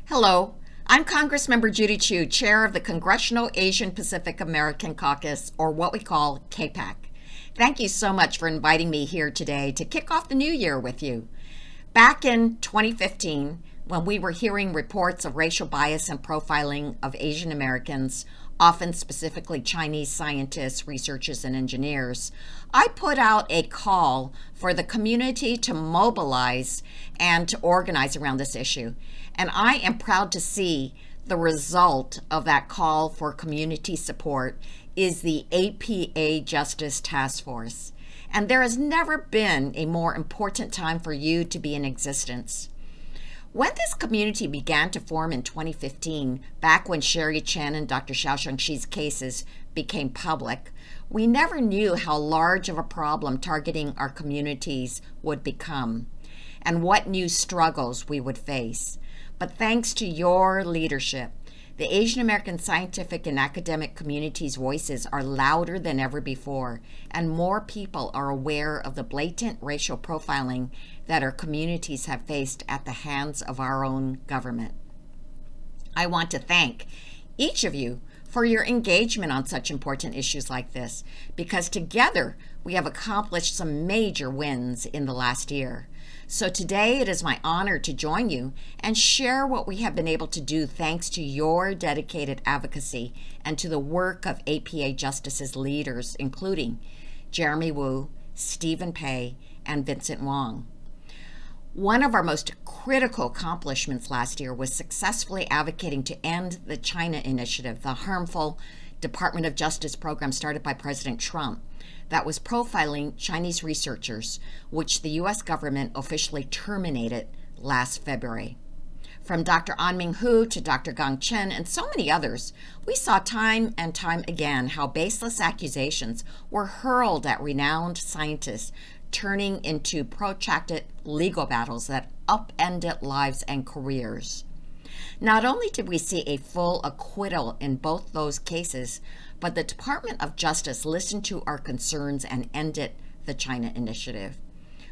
Hello, I'm Congressmember Judy Chu, Chair of the Congressional Asian Pacific American Caucus, or what we call CAPAC. Thank you so much for inviting me here today to kick off the new year with you. Back in 2015, when we were hearing reports of racial bias and profiling of Asian Americans, often specifically Chinese scientists, researchers, and engineers, I put out a call for the community to mobilize and to organize around this issue. And I am proud to see the result of that call for community support is the APA Justice Task Force. And there has never been a more important time for you to be in existence. When this community began to form in 2015, back when Sherry Chen and Dr. Xiaoshengxi's cases became public, we never knew how large of a problem targeting our communities would become and what new struggles we would face. But thanks to your leadership, the Asian American scientific and academic community's voices are louder than ever before, and more people are aware of the blatant racial profiling that our communities have faced at the hands of our own government. I want to thank each of you for your engagement on such important issues like this, because together we have accomplished some major wins in the last year. So today it is my honor to join you and share what we have been able to do thanks to your dedicated advocacy and to the work of APA Justice's leaders, including Jeremy Wu, Stephen Pei, and Vincent Wong. One of our most critical accomplishments last year was successfully advocating to end the China Initiative, the harmful Department of Justice program started by President Trump that was profiling Chinese researchers, which the U.S. government officially terminated last February. From Dr. Anming Hu to Dr. Gang Chen and so many others, we saw time and time again how baseless accusations were hurled at renowned scientists, turning into protracted legal battles that upended lives and careers. Not only did we see a full acquittal in both those cases, but the Department of Justice listened to our concerns and ended the China Initiative.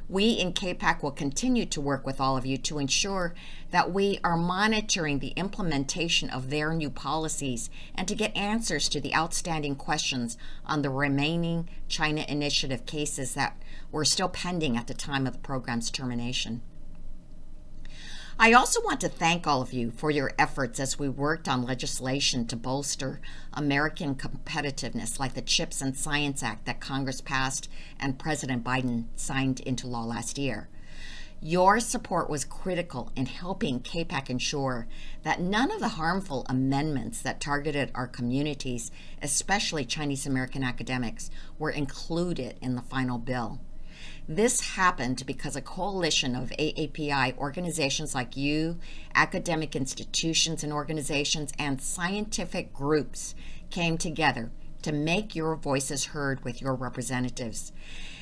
We in CAPAC will continue to work with all of you to ensure that we are monitoring the implementation of their new policies and to get answers to the outstanding questions on the remaining China Initiative cases that were still pending at the time of the program's termination. I also want to thank all of you for your efforts as we worked on legislation to bolster American competitiveness, like the CHIPS and Science Act that Congress passed and President Biden signed into law last year. Your support was critical in helping CAPAC ensure that none of the harmful amendments that targeted our communities, especially Chinese American academics, were included in the final bill. This happened because a coalition of AAPI organizations like you, academic institutions and organizations, and scientific groups came together to make your voices heard with your representatives.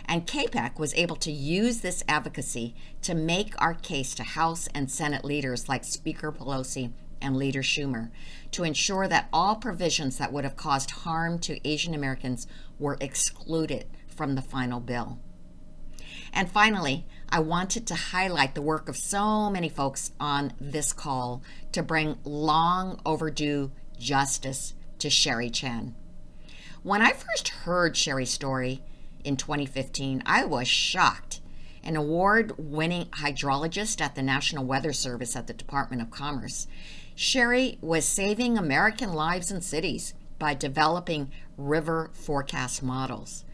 And CAPAC was able to use this advocacy to make our case to House and Senate leaders like Speaker Pelosi and Leader Schumer to ensure that all provisions that would have caused harm to Asian Americans were excluded from the final bill. And finally, I wanted to highlight the work of so many folks on this call to bring long overdue justice to Sherry Chen. When I first heard Sherry's story in 2015, I was shocked. An award-winning hydrologist at the National Weather Service at the Department of Commerce, Sherry was saving American lives and cities by developing river forecast models.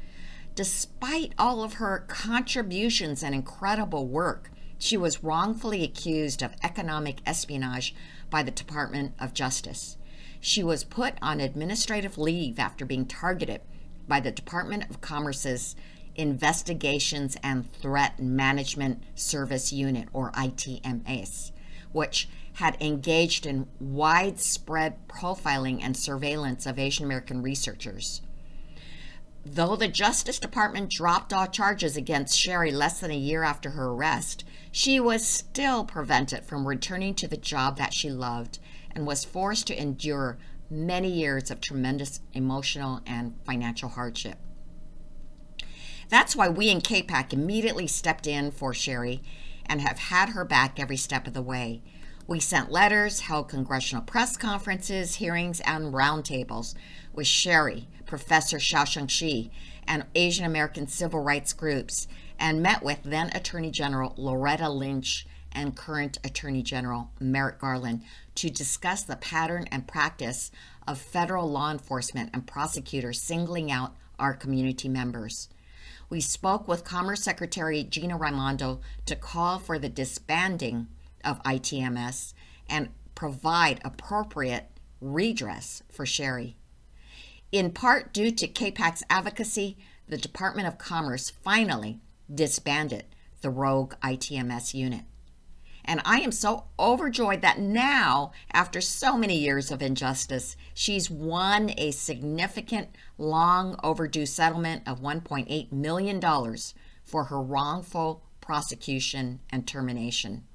Despite all of her contributions and incredible work, she was wrongfully accused of economic espionage by the Department of Justice. She was put on administrative leave after being targeted by the Department of Commerce's Investigations and Threat Management Service Unit, or ITMS, which had engaged in widespread profiling and surveillance of Asian American researchers. Though the Justice Department dropped all charges against Sherry less than a year after her arrest, she was still prevented from returning to the job that she loved and was forced to endure many years of tremendous emotional and financial hardship. That's why we in CAPAC immediately stepped in for Sherry and have had her back every step of the way. We sent letters, held congressional press conferences, hearings, and roundtables with Sherry, Professor Xiaosheng, and Asian American civil rights groups, and met with then Attorney General Loretta Lynch and current Attorney General Merrick Garland to discuss the pattern and practice of federal law enforcement and prosecutors singling out our community members. We spoke with Commerce Secretary Gina Raimondo to call for the disbanding of ITMS and provide appropriate redress for Sherry. In part due to CAPAC's advocacy, the Department of Commerce finally disbanded the rogue ITMS unit. And I am so overjoyed that now, after so many years of injustice, she's won a significant, long overdue settlement of $1.8 million for her wrongful prosecution and termination.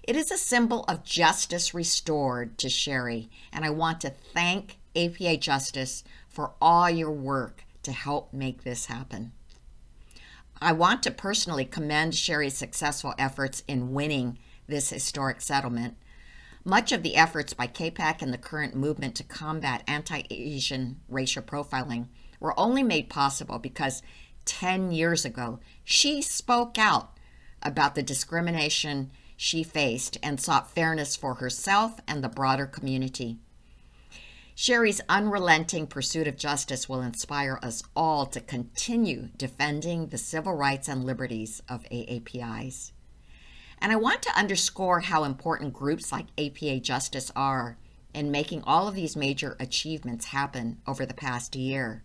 It is a symbol of justice restored to Sherry, and I want to thank APA Justice for all your work to help make this happen. I want to personally commend Sherry's successful efforts in winning this historic settlement. Much of the efforts by CAPAC and the current movement to combat anti-Asian racial profiling were only made possible because 10 years ago, she spoke out about the discrimination she faced and sought fairness for herself and the broader community. Sherry's unrelenting pursuit of justice will inspire us all to continue defending the civil rights and liberties of AAPIs. And I want to underscore how important groups like APA Justice are in making all of these major achievements happen over the past year.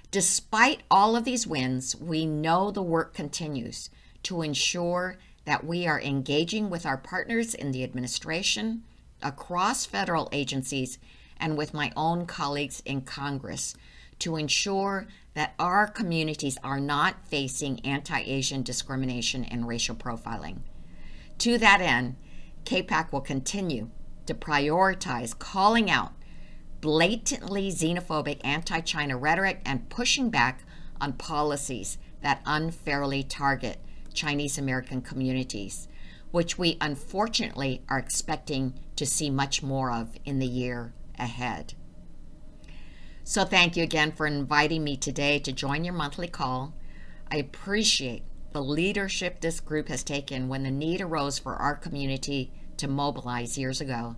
Despite all of these wins, we know the work continues to ensure that we are engaging with our partners in the administration, across federal agencies, and with my own colleagues in Congress to ensure that our communities are not facing anti-Asian discrimination and racial profiling. To that end, CAPAC will continue to prioritize calling out blatantly xenophobic anti-China rhetoric and pushing back on policies that unfairly target Chinese American communities, which we unfortunately are expecting to see much more of in the year ahead. So thank you again for inviting me today to join your monthly call. I appreciate the leadership this group has taken when the need arose for our community to mobilize years ago.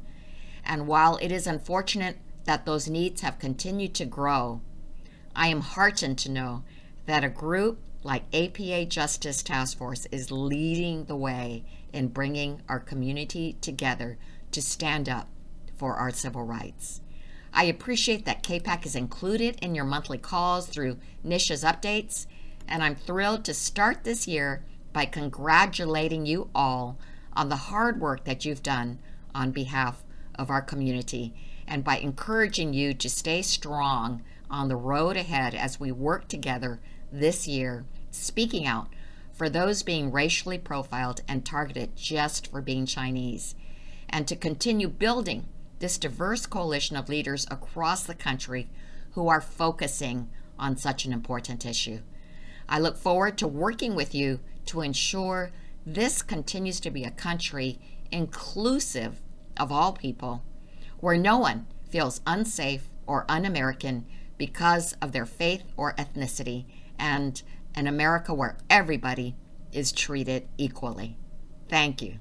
And while it is unfortunate that those needs have continued to grow, I am heartened to know that a group like APA Justice Task Force is leading the way in bringing our community together to stand up for our civil rights. I appreciate that CAPAC is included in your monthly calls through NISHA's updates, and I'm thrilled to start this year by congratulating you all on the hard work that you've done on behalf of our community, and by encouraging you to stay strong on the road ahead as we work together this year, speaking out for those being racially profiled and targeted just for being Chinese, and to continue building this diverse coalition of leaders across the country who are focusing on such an important issue. I look forward to working with you to ensure this continues to be a country inclusive of all people, where no one feels unsafe or un-American because of their faith or ethnicity, and an America where everybody is treated equally. Thank you.